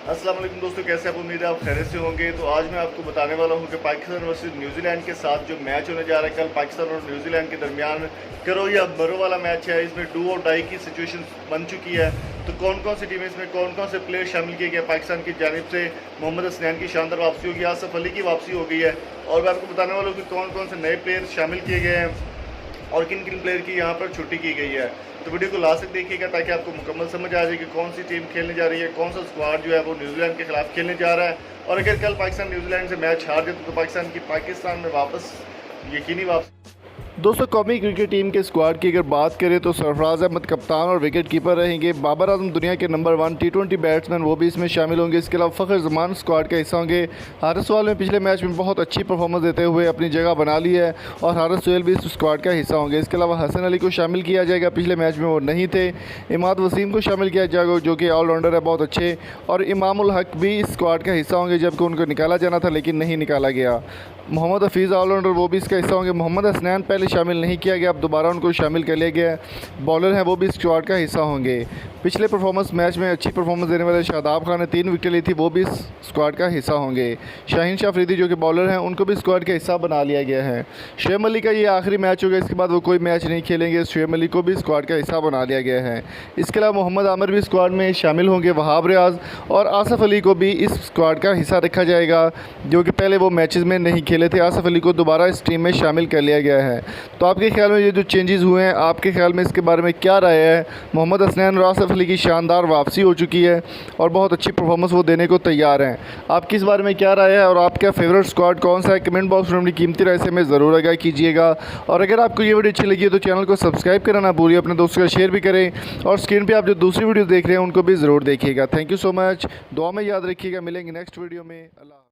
अस्सलाम वालेकुम दोस्तों, कैसे आप? उम्मीद है आप खैरियत से होंगे। तो आज मैं आपको बताने वाला हूं कि पाकिस्तान वर्सेस न्यूजीलैंड के साथ जो मैच होने जा रहा है कल पाकिस्तान और न्यूजीलैंड के दरमियान, करो या मरो वाला मैच है। इसमें डू और डाई की सिचुएशन बन चुकी है। तो कौन कौन सी टीमें, इसमें कौन कौन से प्लेयर शामिल किए गए? पाकिस्तान की जानिब से मोहम्मद हसनैन की शानदार वापसी होगी, आसफ अली की वापसी हो गई है, और मैं आपको बताने वाला हूँ कि कौन कौन से नए प्लेयर शामिल किए गए हैं और किन किन प्लेयर की यहाँ पर छुट्टी की गई है। तो वीडियो को लास्ट तक देखिएगा ताकि आपको मुकम्मल समझ आ जाए कि कौन सी टीम खेलने जा रही है, कौन सा स्क्वाड जो है वो न्यूजीलैंड के खिलाफ खेलने जा रहा है। और अगर कल पाकिस्तान न्यूजीलैंड से मैच हार जाए तो पाकिस्तान में वापस यकीनी वापस। दोस्तों, कौमी क्रिकेट टीम के स्क्वाड की अगर बात करें तो सरफराज अहमद कप्तान और विकेट कीपर रहेंगे। बाबर आजम दुनिया के नंबर 1 T20 बैट्समैन, वो भी इसमें शामिल होंगे। इसके अलावा फ़खर जमान स्क्वाड का हिस्सा होंगे। हारिस सुहेल ने पिछले मैच में बहुत अच्छी परफॉर्मेंस देते हुए अपनी जगह बना ली है और हारिस सुहेल भी इस स्क्वाड का हिस्सा होंगे। इसके अलावा हसन अली को शामिल किया जाएगा, पिछले मैच में वो नहीं थे। इमाद वसीम को शामिल किया जाएगा जो कि ऑलराउंडर है बहुत अच्छे, और इमामुल हक भी इस स्क्वाड का हिस्सा होंगे, जबकि उनको निकाला जाना था लेकिन नहीं निकाला गया। मोहम्मद हफीज़ ऑलराउंडर, वो भी इसका हिस्सा होंगे। मोहम्मद हसनैन पहले शामिल नहीं किया गया, अब दोबारा उनको शामिल कर लिया गया। बॉलर हैं वो भी इस स्क्वाड का हिस्सा होंगे। पिछले परफॉर्मेंस मैच में अच्छी परफॉर्मेंस देने वाले शादाब खान ने 3 विकेट ली थी, वो भी इस स्क्वाड का हिस्सा होंगे। शाहीन शाह अफरीदी जो कि बॉलर हैं, उनको भी स्क्वाड का हिस्सा बना लिया गया है। शुएब अली का ये आखिरी मैच होगा, इसके बाद वो कोई मैच नहीं खेलेंगे। शुएब अली को भी स्क्वाड का हिस्सा बना लिया गया है। इसके अलावा मोहम्मद आमिर भी स्क्वाड में शामिल होंगे। वहाब रियाज और आसफ़ अली को भी इस स्क्वाड का हिस्सा रखा जाएगा, जो कि पहले वो मैचेस में नहीं खेले थे। आसफ़ अली को दोबारा इस टीम में शामिल कर लिया गया है। तो आपके ख्याल में ये जो चेंजेस हुए हैं, आपके ख्याल में इसके बारे में क्या राय है? मोहम्मद हसनैन और आसफ़ अली की शानदार वापसी हो चुकी है और बहुत अच्छी परफॉर्मेंस वो देने को तैयार हैं। आपकी इस बारे में क्या राय है और आपका फेवरेट स्क्वाड कौन सा है? कमेंट बॉक्स में अपनी कीमती राय से हमें ज़रूर आगाह कीजिएगा। और अगर आपको ये वीडियो अच्छी लगी है तो चैनल को सब्सक्राइब करना ना भूलिए, अपने दोस्तों का शेयर भी करें, और स्क्रीन पर आप जो दूसरी वीडियो देख रहे हैं उनको भी ज़रूर देखिएगा। Thank you so much. दुआ में याद रखिएगा। मिलेंगे नेक्स्ट वीडियो में। अल्लाह।